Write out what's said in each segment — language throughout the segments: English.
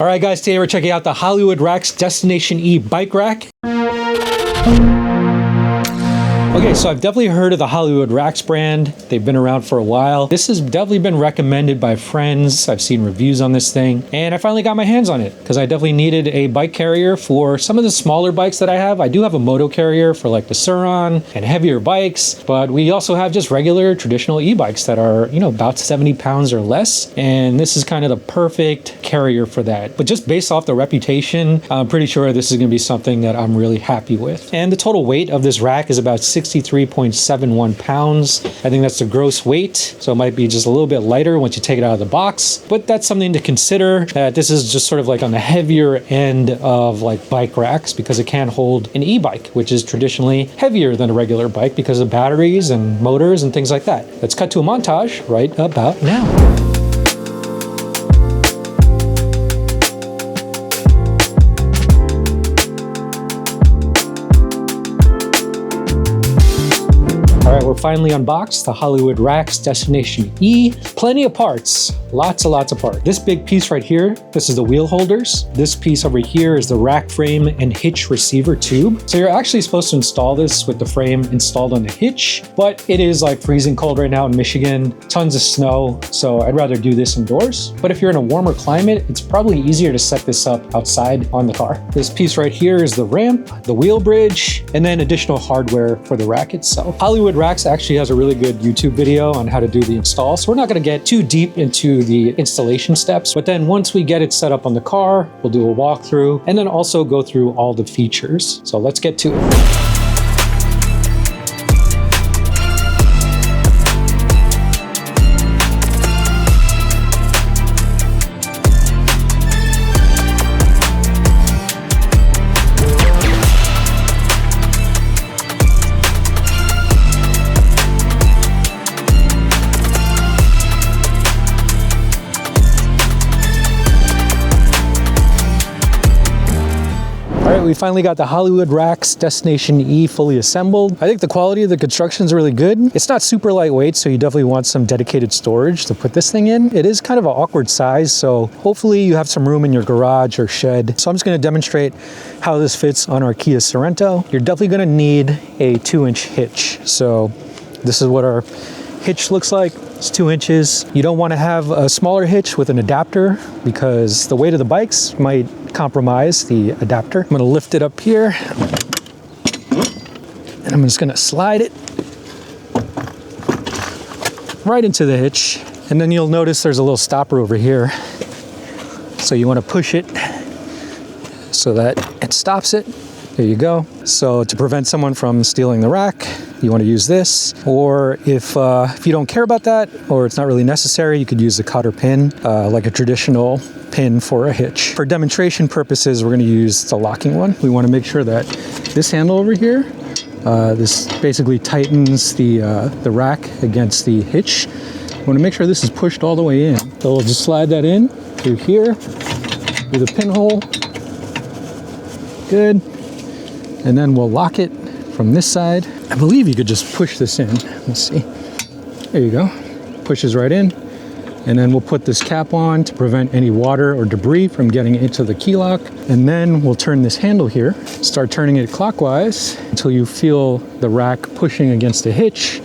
All right, guys, today we're checking out the Hollywood Racks Destination E bike rack. Okay, so I've definitely heard of the Hollywood Racks brand. They've been around for a while. This has definitely been recommended by friends. I've seen reviews on this thing, and I finally got my hands on it because I definitely needed a bike carrier for some of the smaller bikes that I have. I do have a moto carrier for like the Sur-Ron and heavier bikes, but we also have just regular traditional e-bikes that are, you know, about 70 pounds or less, and this is kind of the perfect carrier for that. But just based off the reputation, I'm pretty sure this is going to be something that I'm really happy with. And the total weight of this rack is about 63.71 pounds. I think that's the gross weight, so it might be just a little bit lighter once you take it out of the box, but that's something to consider. This is just sort of like on the heavier end of like bike racks because it can hold an e-bike, which is traditionally heavier than a regular bike because of batteries and motors and things like that. Let's cut to a montage right about now. All right, we're finally unboxed the Hollywood Racks Destination E. Plenty of parts, lots and lots of parts. This big piece right here, this is the wheel holders. This piece over here is the rack frame and hitch receiver tube. So you're actually supposed to install this with the frame installed on the hitch, but it is like freezing cold right now in Michigan, tons of snow, so I'd rather do this indoors. But if you're in a warmer climate, it's probably easier to set this up outside on the car. This piece right here is the ramp, the wheel bridge, and then additional hardware for the rack itself. Hollywood Racks actually has a really good YouTube video on how to do the install, so we're not going to get too deep into the installation steps, but then once we get it set up on the car, we'll do a walkthrough and then also go through all the features. So let's get to it. All right, we finally got the Hollywood Racks Destination E fully assembled. I think the quality of the construction is really good. It's not super lightweight, so you definitely want some dedicated storage to put this thing in. It is kind of an awkward size, so hopefully you have some room in your garage or shed. So I'm just going to demonstrate how this fits on our Kia Sorento. You're definitely going to need a 2-inch hitch. So this is what our hitch looks like. It's 2 inches. You don't want to have a smaller hitch with an adapter because the weight of the bikes might compromise the adapter. I'm going to lift it up here and I'm just going to slide it right into the hitch, and then you'll notice there's a little stopper over here, so you want to push it so that it stops it. There you go. So to prevent someone from stealing the rack, you want to use this, or if you don't care about that or it's not really necessary, you could use a cotter pin, like a traditional pin for a hitch. For demonstration purposes, we're going to use the locking one. We want to make sure that this handle over here, this basically tightens the rack against the hitch. We want to make sure this is pushed all the way in. So we'll just slide that in through here, through the pinhole. Good. And then we'll lock it from this side. I believe you could just push this in. Let's see. There you go. Pushes right in. And then we'll put this cap on to prevent any water or debris from getting into the key lock. And then we'll turn this handle here, start turning it clockwise until you feel the rack pushing against the hitch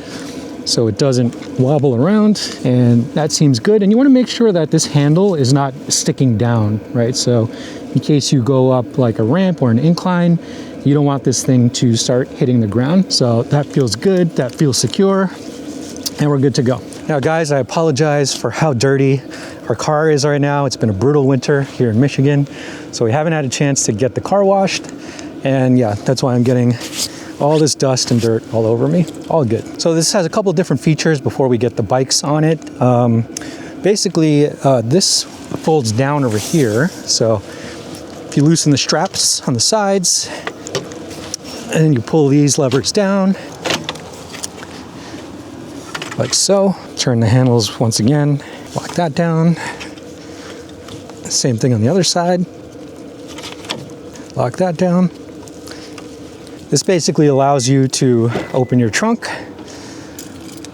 so it doesn't wobble around. And that seems good. And you want to make sure that this handle is not sticking down, right? So in case you go up like a ramp or an incline, you don't want this thing to start hitting the ground. So that feels good, that feels secure, and we're good to go. Now guys, I apologize for how dirty our car is right now. It's been a brutal winter here in Michigan, so we haven't had a chance to get the car washed. And yeah, that's why I'm getting all this dust and dirt all over me. All good. So this has a couple different features before we get the bikes on it. Basically, this folds down over here. So if you loosen the straps on the sides, and you pull these levers down like so. Turn the handles once again, lock that down. Same thing on the other side. Lock that down. This basically allows you to open your trunk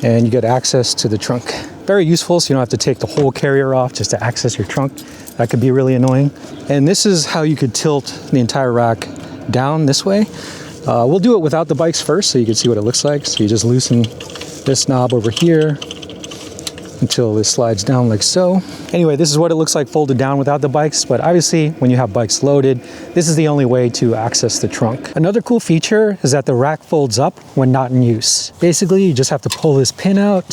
and you get access to the trunk. Very useful, so you don't have to take the whole carrier off just to access your trunk. That could be really annoying. And this is how you could tilt the entire rack down this way. We'll do it without the bikes first so you can see what it looks like. So you just loosen this knob over here until this slides down like so. Anyway, this is what it looks like folded down without the bikes, but obviously when you have bikes loaded, this is the only way to access the trunk. Another cool feature is that the rack folds up when not in use. Basically, you just have to pull this pin out,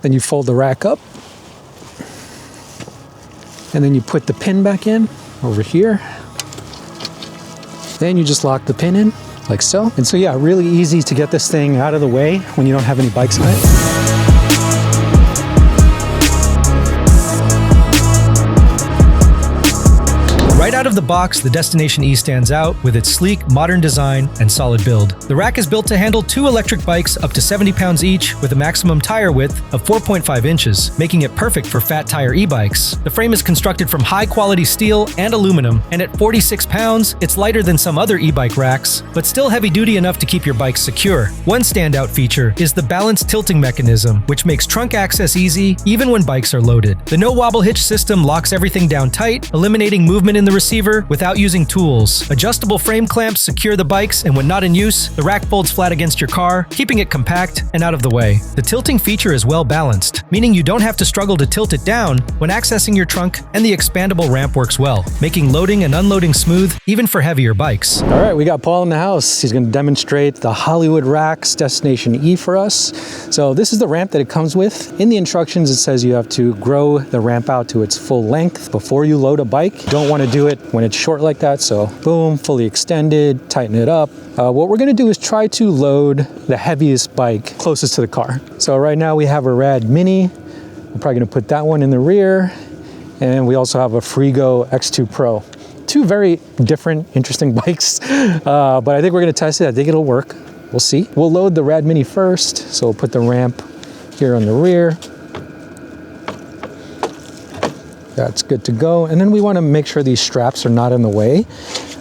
then you fold the rack up, and then you put the pin back in over here. Then you just lock the pin in like so. And so yeah, really easy to get this thing out of the way when you don't have any bikes on it. Right out of the box, the Destination E stands out with its sleek, modern design and solid build. The rack is built to handle 2 electric bikes up to 70 pounds each with a maximum tire width of 4.5 inches, making it perfect for fat tire e-bikes. The frame is constructed from high-quality steel and aluminum, and at 46 pounds, it's lighter than some other e-bike racks, but still heavy-duty enough to keep your bike secure. One standout feature is the balanced tilting mechanism, which makes trunk access easy even when bikes are loaded. The no-wobble hitch system locks everything down tight, eliminating movement in the receiver without using tools. Adjustable frame clamps secure the bikes, and when not in use, the rack folds flat against your car, keeping it compact and out of the way. The tilting feature is well balanced, meaning you don't have to struggle to tilt it down when accessing your trunk, and the expandable ramp works well, making loading and unloading smooth even for heavier bikes. All right, we got Paul in the house. He's going to demonstrate the Hollywood Racks Destination E for us. So this is the ramp that it comes with. In the instructions, it says you have to grow the ramp out to its full length before you load a bike. You don't want to do it when it's short like that, so boom, fully extended, tighten it up. What we're gonna do is try to load the heaviest bike closest to the car. So right now we have a Rad Mini. We're probably gonna put that one in the rear, and we also have a Frigo X2 Pro. 2 very different, interesting bikes, but I think we're gonna test it. I think it'll work. We'll see. We'll load the Rad Mini first, so we'll put the ramp here on the rear. That's good to go. And then we want to make sure these straps are not in the way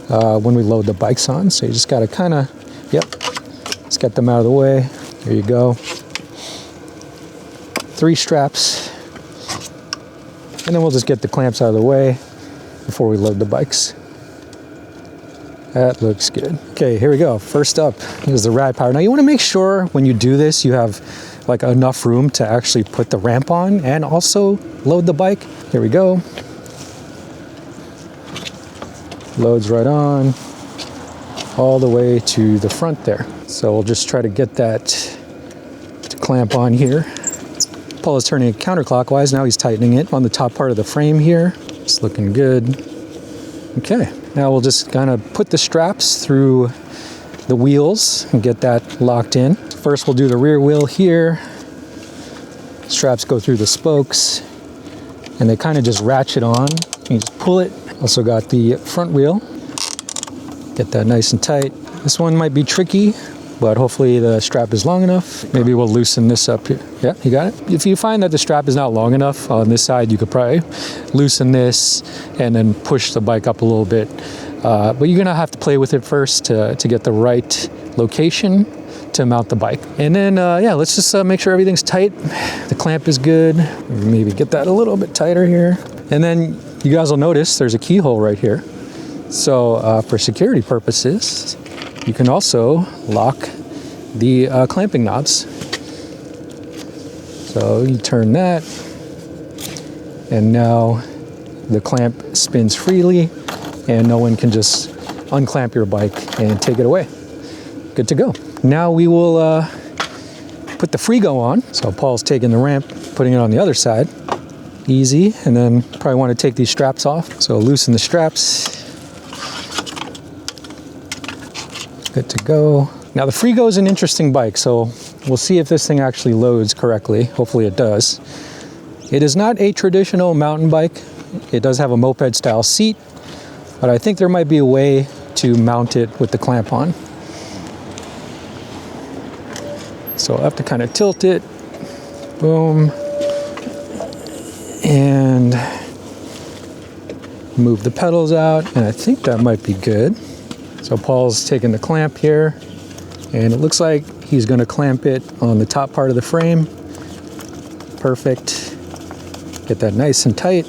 when we load the bikes on. So you just got to kind of, let's get them out of the way. There you go. 3 straps. And then we'll just get the clamps out of the way before we load the bikes. That looks good. Okay, here we go. First up is the Rad Power. Now you want to make sure when you do this, you have like enough room to actually put the ramp on and also load the bike. Here we go. Loads right on, all the way to the front there. So we'll just try to get that to clamp on here. Paul is turning it counterclockwise. Now he's tightening it on the top part of the frame here. It's looking good. Okay, now we'll just kind of put the straps through the wheels and get that locked in. First we'll do the rear wheel here. Straps go through the spokes and they kind of just ratchet on. You just pull it. Also got the front wheel. Get that nice and tight. This one might be tricky, but hopefully the strap is long enough. Maybe we'll loosen this up here. Yeah, you got it? If you find that the strap is not long enough on this side, you could probably loosen this and then push the bike up a little bit. But you're gonna have to play with it first to get the right location to mount the bike. And then, yeah, let's just make sure everything's tight. The clamp is good. Maybe get that a little bit tighter here. And then you guys will notice there's a keyhole right here. So for security purposes, you can also lock the clamping knobs. So you turn that, and now the clamp spins freely, and no one can just unclamp your bike and take it away. Good to go. Now we will put the Frigo on. So Paul's taking the ramp, putting it on the other side. Easy, and then probably want to take these straps off. So loosen the straps. Good to go. Now the Frigo is an interesting bike, so we'll see if this thing actually loads correctly. Hopefully it does. It is not a traditional mountain bike. It does have a moped style seat, but I think there might be a way to mount it with the clamp on. So I'll have to kind of tilt it. Boom. And move the pedals out, and I think that might be good. So Paul's taking the clamp here, and it looks like he's going to clamp it on the top part of the frame. Perfect. Get that nice and tight.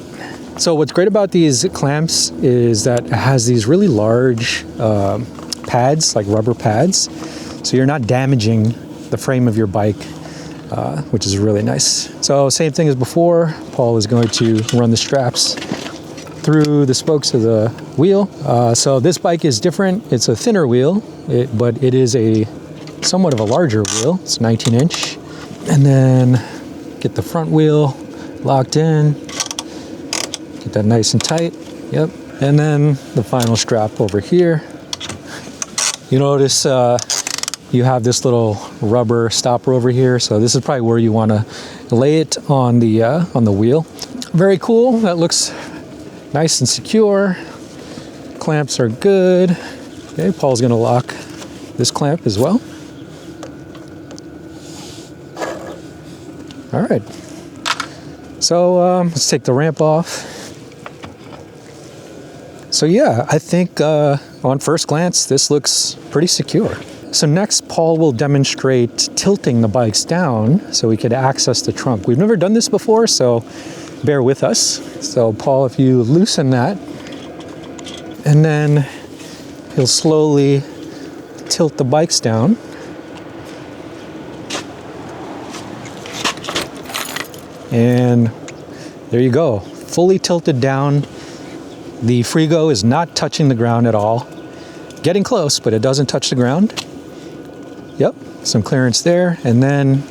So what's great about these clamps is that it has these really large pads, like rubber pads. So you're not damaging the frame of your bike, which is really nice. So same thing as before, Paul is going to run the straps through the spokes of the wheel. So this bike is different. It's a thinner wheel, but it is a somewhat of a larger wheel. It's 19 inch. And then get the front wheel locked in. Get that nice and tight. Yep. And then the final strap over here. You notice you have this little rubber stopper over here. So this is probably where you want to lay it on the wheel. Very cool. That looks nice and secure. Clamps are good. Okay, Paul's going to lock this clamp as well. All right. So let's take the ramp off. So yeah, I think on first glance, this looks pretty secure. So next, Paul will demonstrate tilting the bikes down so we could access the trunk. We've never done this before, so bear with us. So Paul, if you loosen that, and then he'll slowly tilt the bikes down. And there you go, fully tilted down. The Frigo is not touching the ground at all. Getting close, but it doesn't touch the ground. Yep, some clearance there. And then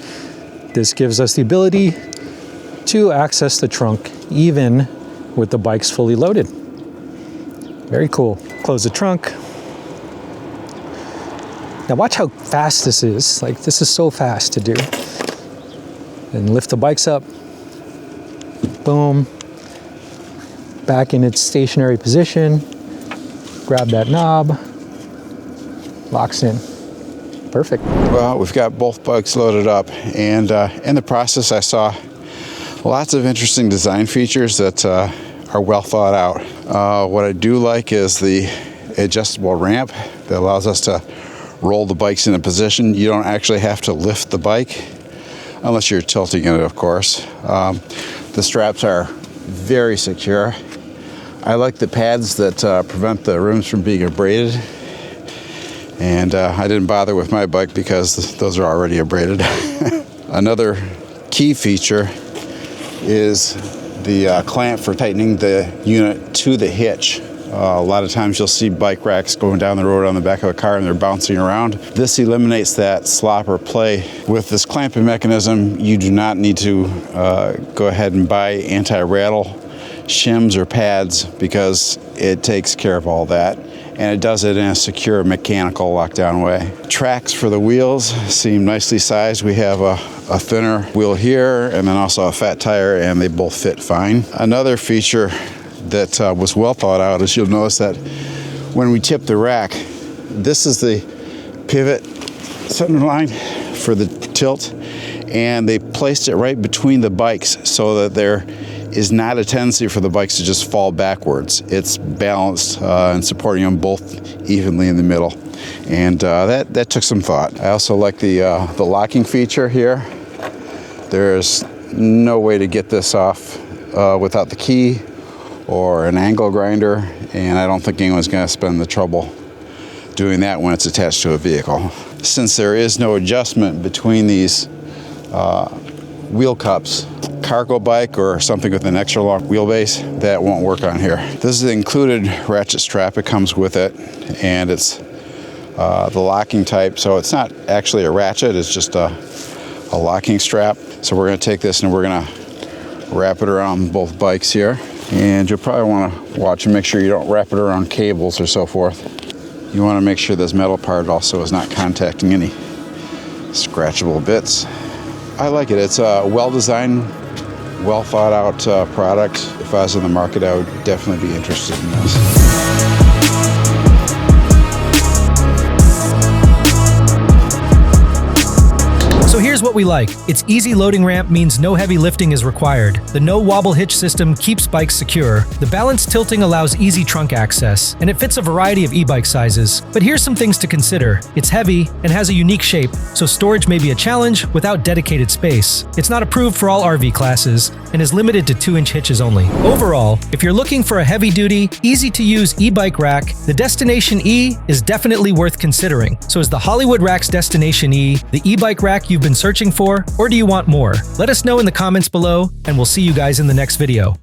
this gives us the ability to access the trunk even with the bikes fully loaded. Very cool. Close the trunk. Now watch how fast this is. Like, this is so fast to do. And lift the bikes up. Boom. Back in its stationary position. Grab that knob. Locks in. Perfect. Well, we've got both bikes loaded up, and in the process I saw lots of interesting design features that are well thought out. What I do like is the adjustable ramp that allows us to roll the bikes into position. You don't actually have to lift the bike, unless you're tilting it, of course. The straps are very secure. I like the pads that prevent the rims from being abraded. And I didn't bother with my bike because those are already abraded. Another key feature is the clamp for tightening the unit to the hitch. A lot of times you'll see bike racks going down the road on the back of a car and they're bouncing around. This eliminates that slop or play. With this clamping mechanism, you do not need to go ahead and buy anti-rattle shims or pads because it takes care of all that. And it does it in a secure mechanical lockdown way. Tracks for the wheels seem nicely sized. We have a thinner wheel here and then also a fat tire, and they both fit fine. Another feature that was well thought out is you'll notice that when we tip the rack, this is the pivot center line for the tilt, and they placed it right between the bikes so that there is not a tendency for the bikes to just fall backwards. It's balanced and supporting them both evenly in the middle. And that took some thought. I also like the locking feature here. There's no way to get this off without the key or an angle grinder, and I don't think anyone's gonna spend the trouble doing that when it's attached to a vehicle. Since there is no adjustment between these wheel cups, cargo bike or something with an extra long wheelbase, that won't work on here. This is the included ratchet strap. It comes with it, and it's the locking type, so it's not actually a ratchet, it's just a locking strap. So we're going to take this and we're going to wrap it around both bikes here, and you'll probably want to watch and make sure you don't wrap it around cables or so forth. You want to make sure this metal part also is not contacting any scratchable bits. I like it. It's a well-designed, well thought out product. If I was in the market, I would definitely be interested in this. So So here's what we like. Its easy loading ramp means no heavy lifting is required. The no wobble hitch system keeps bikes secure. The balanced tilting allows easy trunk access, and it fits a variety of e-bike sizes. But here's some things to consider. It's heavy and has a unique shape, so storage may be a challenge without dedicated space. It's not approved for all RV classes and is limited to 2-inch hitches only. Overall, if you're looking for a heavy-duty, easy-to-use e-bike rack, the Destination E is definitely worth considering. So is the Hollywood Rack's Destination E the e-bike rack you've been searching for, or do you want more? Let us know in the comments below, and we'll see you guys in the next video.